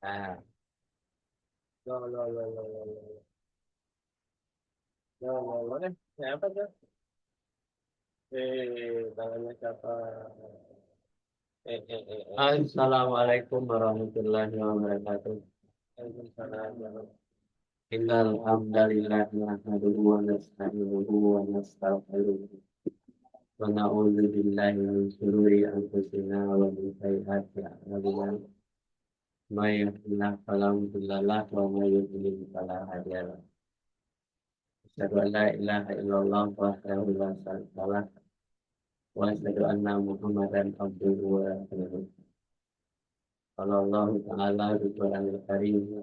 Nah, lo, lo, lo, lo, lo, lo, lo, lo, lo, siapa tuh? Tangannya siapa? Assalamualaikum warahmatullahi wabarakatuh. Waalaikumsalam. Innal hamdalillah nahmaduhu wa nasta'inuhu wa nastaghfiruh. Wa na'udzu billahi min shururi anfusina wa min sayyiati a'malina. May yahdihillahu fala mudilla lahu wa may yudlil fala hadiya lahu. Asyhadu an la ilaha illallah wahdahu la syarika lah wa asyhadu anna Muhammadan abduhu wa rasuluh. Qala Allah ta'ala fi Qur'anil Karim.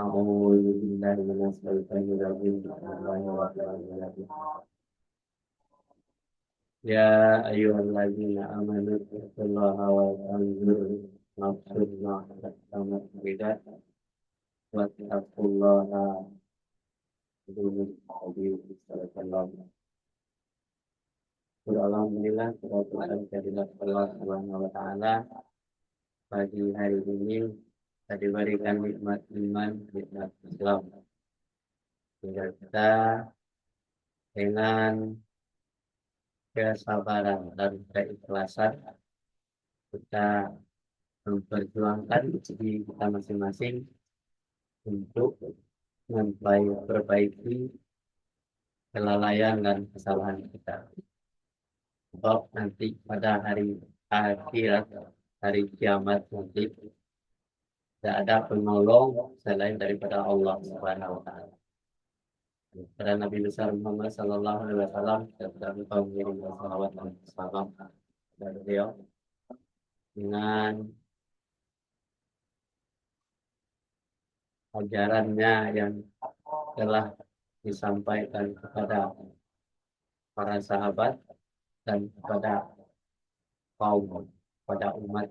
A'udzu billahi minasy syaithanir rajim. Bismillahirrahmanirrahim. Ya ayyuhalladzina amanu taqullaha wa tanzur nafsun ma qaddamat lighad wa taqullaha sallallahu. Alhamdulillah kita bersyukur Allah Subhanahu wa taala pagi hari ini kita diberikan nikmat iman, nikmat Islam. Sehingga kita dengan kesabaran dan keikhlasan kita memperjuangkan diri kita masing-masing untuk memperbaiki kelalaian dan kesalahan kita. Sebab nanti pada hari akhirat, hari kiamat nanti tidak ada penolong selain daripada Allah Subhanahu wa taala. Pada Nabi besar Muhammad sallallahu alaihi wasallam kita mengirim salawat dan salam kepada beliau dengan ajarannya yang telah disampaikan kepada para sahabat dan kepada kaum, pada umat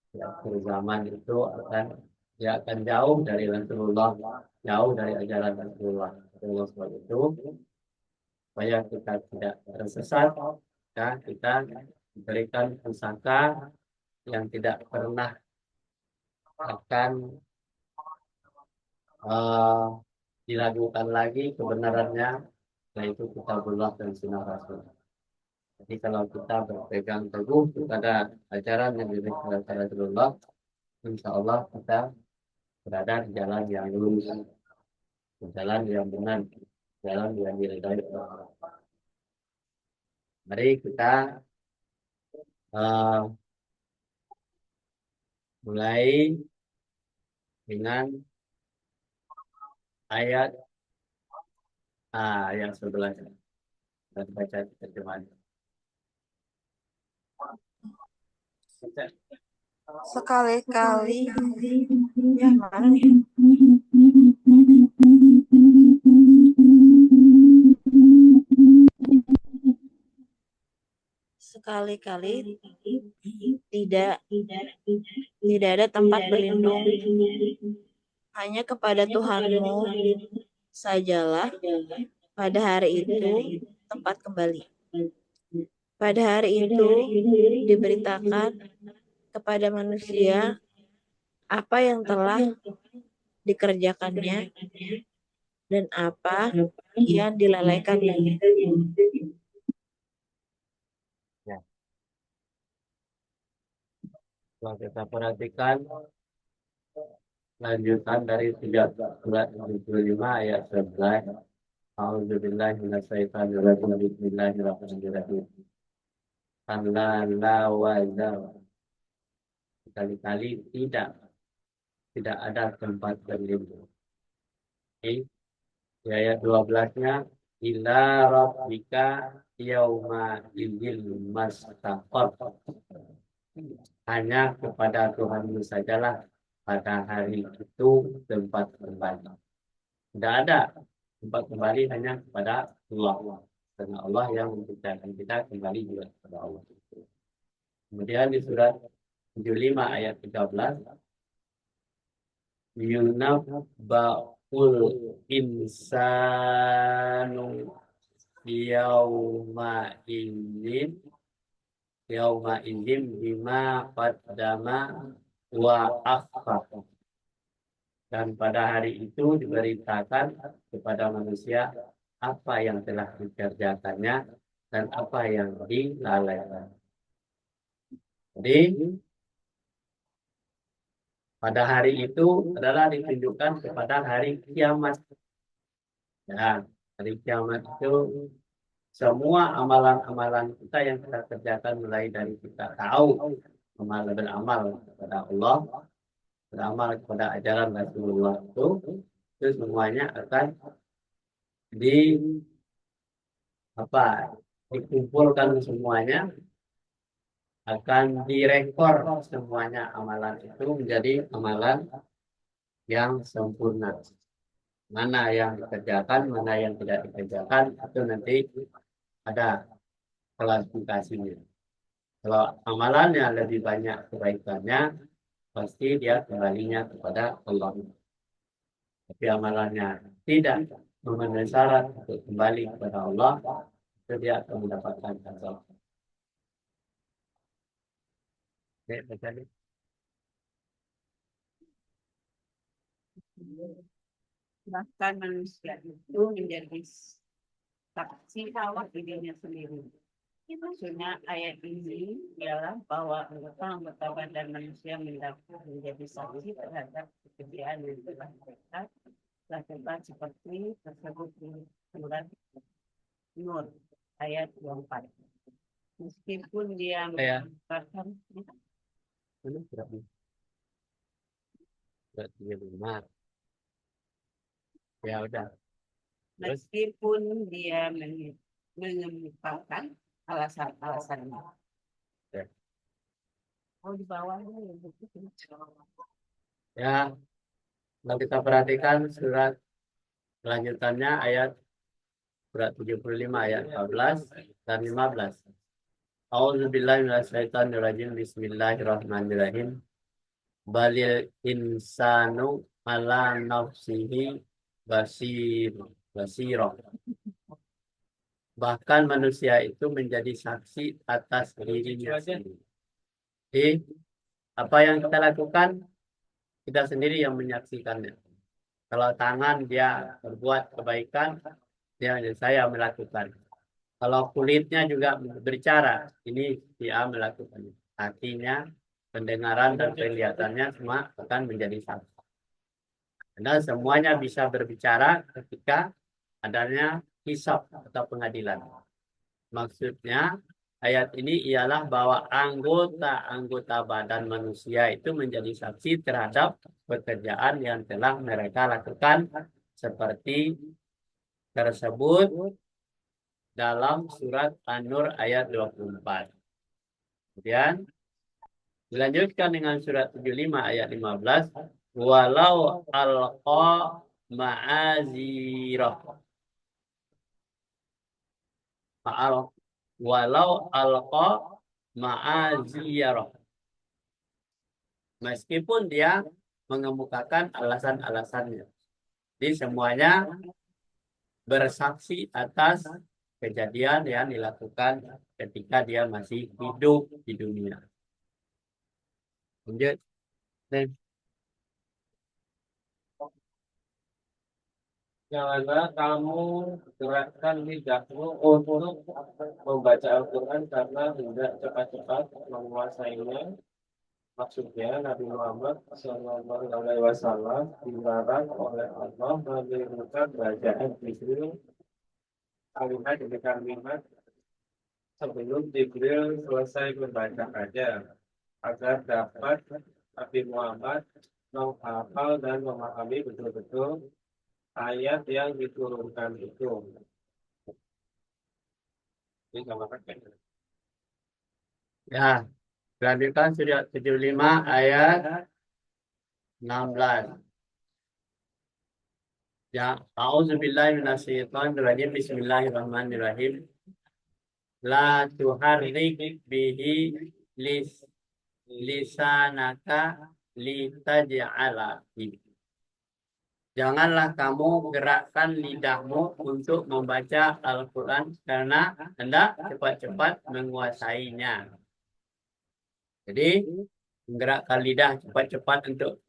di akhir zaman itu akan jauh dari Rasulullah, jauh dari ajaran Rasulullah. Sebab itu supaya kita tidak tersesat, dan kita diberikan pusaka yang tidak pernah akan diragukan lagi kebenarannya, yaitu kitabullah dan sunnah Rasul. Jadi kalau kita berpegang teguh kepada ajaran yang diberikan oleh Rasulullah, insya Allah kita berada di jalan yang lurus, di jalan yang benar, jalan yang diridhai Allah. Mari kita uh, mulai dengan ayat yang sebelah dan baca terjemahan. Sekali-kali yang mana nih? Sekali-kali tidak ada tempat berlindung, hanya kepada Tuhanmu sajalah pada hari itu tempat kembali. Pada hari itu diberitakan kepada manusia apa yang telah dikerjakannya dan apa yang dilalaikannya. Ya. Kalau kita perhatikan lanjutan dari 35 ayat 11. A'udzubillahi minasyaitonir rajim. Bismillahirrahmanirrahim. Kalla la wazar. Sekali-kali tidak ada tempat berlindung. Di ayat 12-nya, ila rabbika yauma idzil mustaqar. Hanya kepada Tuhanmu sajalah pada hari itu tempat kembali. Tidak ada tempat kembali, hanya kepada Allah. Karena Allah yang menciptakan kita kembali juga kepada Allah. Kemudian di surat 75 ayat 13, yunabba'ul insanu yauma idzin bima qaddama wa akhfaq. Dan pada hari itu diberitakan kepada manusia apa yang telah dikerjakannya dan apa yang dilalaikan. Jadi pada hari itu adalah ditunjukkan kepada hari kiamat. Ya, hari kiamat itu semua amalan-amalan kita yang kita kerjakan mulai dari kita tahu beramal kepada Allah, beramal kepada ajaran Rasulullah itu semuanya akan di apa dikumpulkan semuanya, akan direkor semuanya amalan itu menjadi amalan yang sempurna. Mana yang dikerjakan, mana yang tidak dikerjakan, itu nanti ada klasifikasinya. Kalau amalannya lebih banyak kebaikannya, pasti dia kembalinya kepada Allah. Tapi amalannya tidak memenuhi syarat untuk kembali kepada Allah, itu dia akan mendapatkan azab. Oke, baca nih. Bahkan manusia itu menjadi saksi awak dirinya sendiri. Maksudnya ayat ini ialah bahwa anggota badan manusia menjadi saksi terhadap pekerjaan yang telah mereka lakukan seperti tersebut di surat Nur ayat 24. Meskipun dia mengatakan Ini berapa? Berat. Ya udah. meskipun dia mengemukakan alasan-alasannya. Ya. Oh, di bawahnya Ya, kalau kita perhatikan surat lanjutannya ayat surat 75 ayat 14 dan 15. A'udzubillahi minasyaitonirrajim. Bismillahirrahmanirrahim. Balil insanu ala nafsihi basirah. Bahkan manusia itu menjadi saksi atas dirinya sendiri. Jadi, apa yang kita lakukan, kita sendiri yang menyaksikannya. Kalau tangan dia berbuat kebaikan, saya melakukan. Kalau kulitnya juga berbicara, ini dia melakukannya. Hatinya, pendengaran dan penglihatannya semua akan menjadi saksi. Karena semuanya bisa berbicara ketika adanya hisab atau pengadilan. Maksudnya ayat ini ialah bahwa anggota-anggota badan manusia itu menjadi saksi terhadap pekerjaan yang telah mereka lakukan seperti tersebut dalam surat An-Nur ayat 24. Kemudian dilanjutkan dengan surat 75 ayat 15. Walau alqa ma'azirah. Walau alqa ma'azirah. Meskipun dia mengemukakan alasan-alasannya. Jadi semuanya bersaksi atas kejadian yang dilakukan ketika dia masih hidup di dunia. Lanjut. Janganlah kamu gerakkan lidahmu untuk membaca Al-Quran karena hendak cepat-cepat menguasainya. Maksudnya Nabi Muhammad SAW dilarang oleh Allah menirukan bacaan Jibril kalimat demi kalimat sebelum Jibril selesai membaca aja, agar dapat Nabi Muhammad menghafal dan memahami betul-betul ayat yang diturunkan itu. Ini sama pakai. Ya, lanjutkan surat 75 ayat 16. Ya, a'udzubillahi minasyaitonirrajim. Bismillahirrahmanirrahim. La tuharrik bihi lisanaka litaj'ala. Janganlah kamu gerakkan lidahmu untuk membaca Al-Quran karena hendak cepat-cepat menguasainya. Jadi menggerakkan lidah cepat-cepat untuk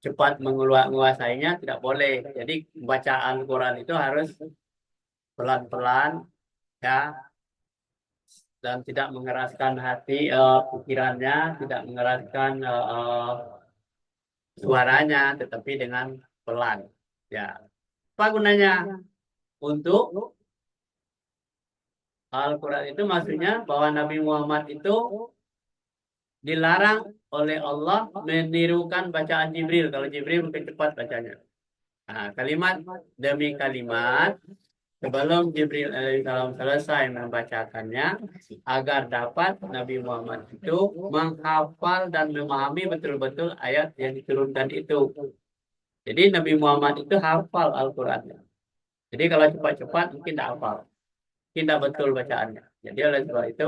cepat menguasainya, tidak boleh. Jadi bacaan Al-Quran itu harus pelan-pelan ya, dan tidak mengeraskan hati, pikirannya, tidak mengeraskan suaranya, tetapi dengan pelan. Ya, apa gunanya? Untuk Al-Quran itu maksudnya bahwa Nabi Muhammad itu dilarang oleh Allah menirukan bacaan Jibril. Kalau Jibril mungkin cepat bacanya. Nah, kalimat demi kalimat sebelum Jibril alaihissalam selesai membacakannya, agar dapat Nabi Muhammad itu menghafal dan memahami betul-betul ayat yang diturunkan itu. Jadi Nabi Muhammad itu hafal Al-Qurannya. Jadi kalau cepat-cepat mungkin tidak hafal, mungkin tidak betul bacaannya. Jadi oleh sebab itu,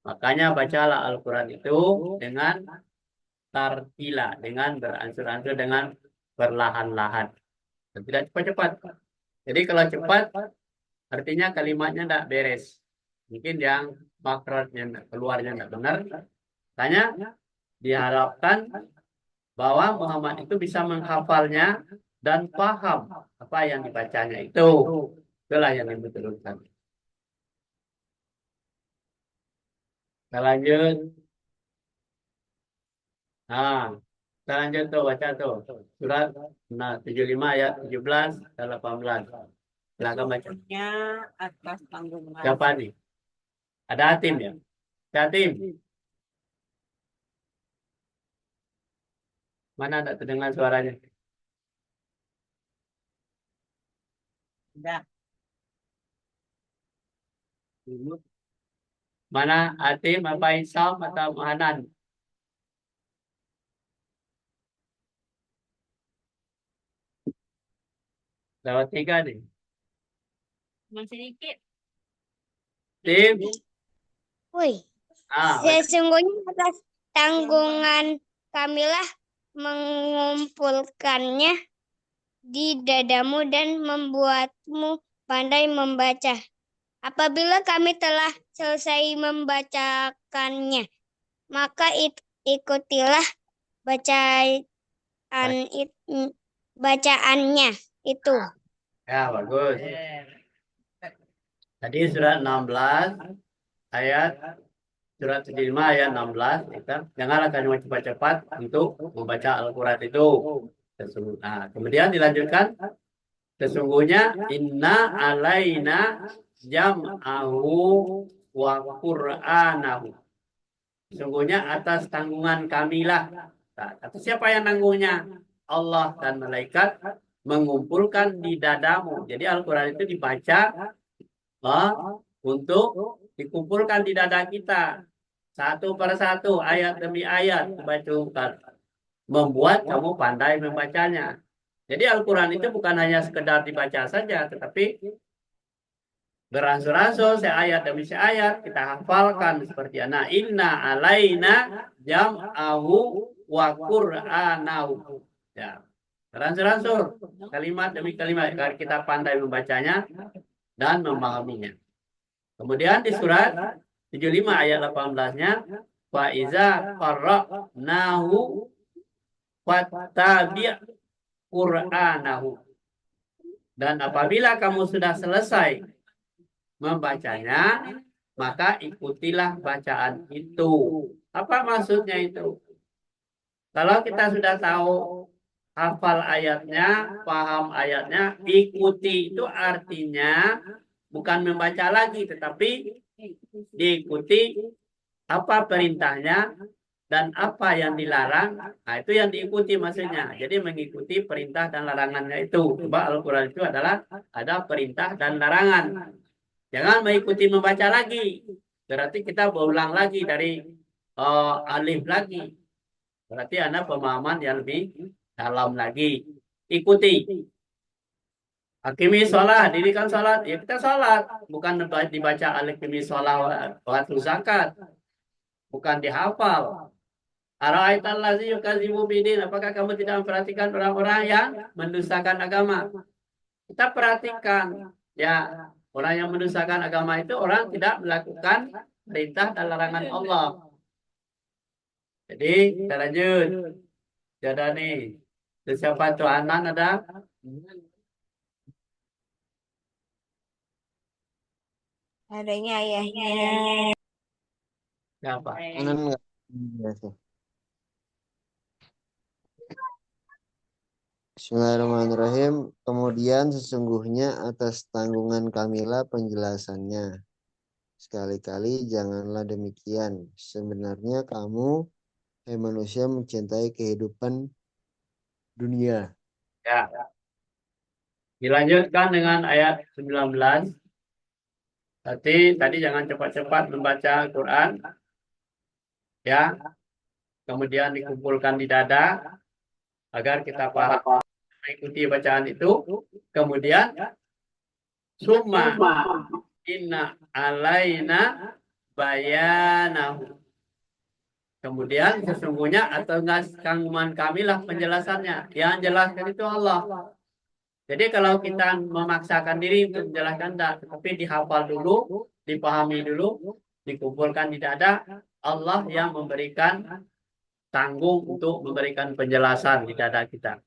makanya bacalah Al-Quran itu dengan tartila, dengan beransur-ansur, dengan perlahan-lahan, dan tidak cepat-cepat. Jadi kalau cepat, artinya kalimatnya tidak beres. Mungkin yang makrotnya keluarnya tidak benar. Tanya, diharapkan bahwa Muhammad itu bisa menghafalnya dan paham apa yang dibacanya itu. Itulah yang dibetul-betul. Kita lanjut. Nah, kita lanjut tuh, baca tuh. Surat 75 ayat 17 dan 18. Silakan baca. Nya atas tanggungan. Siapa nih? Ada Atim ya? Atim. Mana tidak terdengar suaranya? Sudah. Mana Atim, apa Insam, atau Hanan? Lewat 3 nih. Masih sedikit. Tim. Woi, sesungguhnya atas tanggungan kamilah mengumpulkannya di dadamu dan membuatmu pandai membaca. Apabila kami telah selesai membacakannya, maka ikutilah bacaannya itu. Ya, bagus. Tadi surat 16 ayat surat 75 ayat 16, kita janganlah kamu cepat-cepat untuk membaca Al-Quran itu. Nah, kemudian dilanjutkan, sesungguhnya inna alaina jam'ahu wa qur'anahu. Sesungguhnya atas tanggungan kamilah. Nah, atas siapa yang nanggungnya? Allah dan malaikat mengumpulkan di dadamu. Jadi Al-Quran itu dibaca untuk dikumpulkan di dada kita. Satu per satu, ayat demi ayat dibacakan. Membuat kamu pandai membacanya. Jadi Al-Quran itu bukan hanya sekedar dibaca saja, tetapi beransur-ansur seayat demi seayat kita hafalkan seperti anak inna alaina jam'ahu wa qur'anahu. Ya. Beransur-ansur kalimat demi kalimat agar kita pandai membacanya dan memahaminya. Kemudian di surat 75 ayat 18-nya, fa iza qara'nahu fattabi' qur'anahu. Dan apabila kamu sudah selesai membacanya, maka ikutilah bacaan itu. Apa maksudnya itu? Kalau kita sudah tahu hafal ayatnya, paham ayatnya, ikuti itu artinya bukan membaca lagi, tetapi diikuti apa perintahnya dan apa yang dilarang. Nah, itu yang diikuti maksudnya. Jadi mengikuti perintah dan larangannya itu. Sebab Al-Quran itu adalah ada perintah dan larangan. Jangan mengikuti membaca lagi. Berarti kita berulang lagi dari alif lagi. Berarti ada pemahaman yang lebih dalam lagi. Ikuti. Hakimi sholat, dirikan sholat. Ya kita sholat. Bukan dibaca hakimi sholat waktu zakat. Bukan dihafal. Ara'aitallazi yukadzibu bidin. Apakah kamu tidak memperhatikan orang-orang yang mendustakan agama? Kita perhatikan. Ya, orang yang mendustakan agama itu orang tidak melakukan perintah dan larangan Allah. Jadi kita lanjut. Jadi nih. Terus siapa tuh Anan ada? Adanya ayahnya. Siapa? Anan enggak? Iya sih. Bismillahirrahmanirrahim. Kemudian sesungguhnya atas tanggungan kamilah penjelasannya. Sekali-kali janganlah demikian. Sebenarnya kamu, hai manusia, mencintai kehidupan dunia. Ya. Dilanjutkan dengan ayat 19. Tadi jangan cepat-cepat membaca Al-Quran. Ya. Kemudian dikumpulkan di dada agar kita paham mengikuti bacaan itu. Kemudian summa inna alaina bayanahu. Kemudian sesungguhnya atau tanggungan kami lah penjelasannya. Yang jelaskan itu Allah. Jadi kalau kita memaksakan diri untuk menjelaskan tidak, tapi dihafal dulu, dipahami dulu, dikumpulkan di dada, Allah yang memberikan tanggung untuk memberikan penjelasan di dada kita.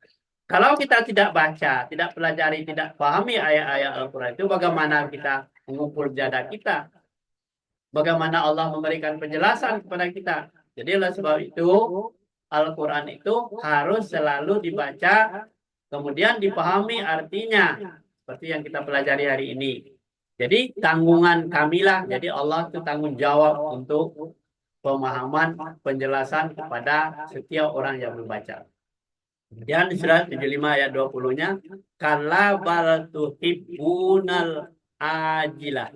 Kalau kita tidak baca, tidak pelajari, tidak pahami ayat-ayat Al-Quran itu, bagaimana kita mengumpul dada kita? Bagaimana Allah memberikan penjelasan kepada kita? Jadi oleh sebab itu, Al-Quran itu harus selalu dibaca, kemudian dipahami artinya. Seperti yang kita pelajari hari ini. Jadi tanggungan kamilah, jadi Allah itu tanggung jawab untuk pemahaman, penjelasan kepada setiap orang yang membaca. Kemudian di surat 75 ayat 20-nya, kalla bal tuhibbunal ajilah.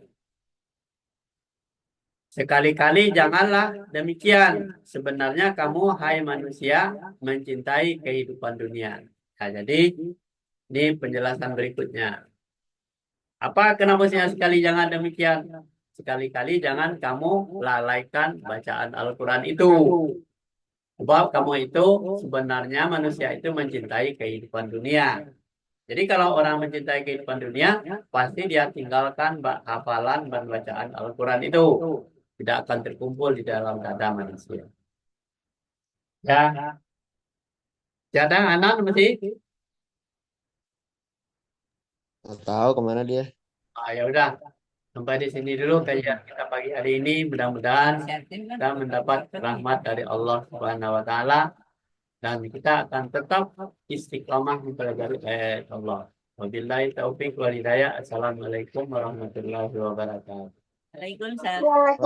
Sekali-kali janganlah demikian. Sebenarnya kamu, hai manusia, mencintai kehidupan dunia. Nah, jadi ini penjelasan berikutnya. Apa kenapa sekali jangan demikian? Sekali-kali jangan kamu lalaikan bacaan Al-Quran itu. Sebab kamu itu sebenarnya manusia itu mencintai kehidupan dunia. Jadi kalau orang mencintai kehidupan dunia, pasti dia tinggalkan hafalan dan bacaan Al-Quran itu. Tidak akan terkumpul di dalam dada manusia. Ya. Jadang anak masih? Nggak tahu kemana dia. Ya udah. Sampai di sini dulu kajian kita pagi hari ini. Mudah-mudahan kita mendapat rahmat dari Allah Subhanahu wa taala dan kita akan tetap istiqamah mempelajari ayat Allah. Wabillahi taufiq wal hidayah. Assalamualaikum warahmatullahi wabarakatuh. Waalaikumsalam.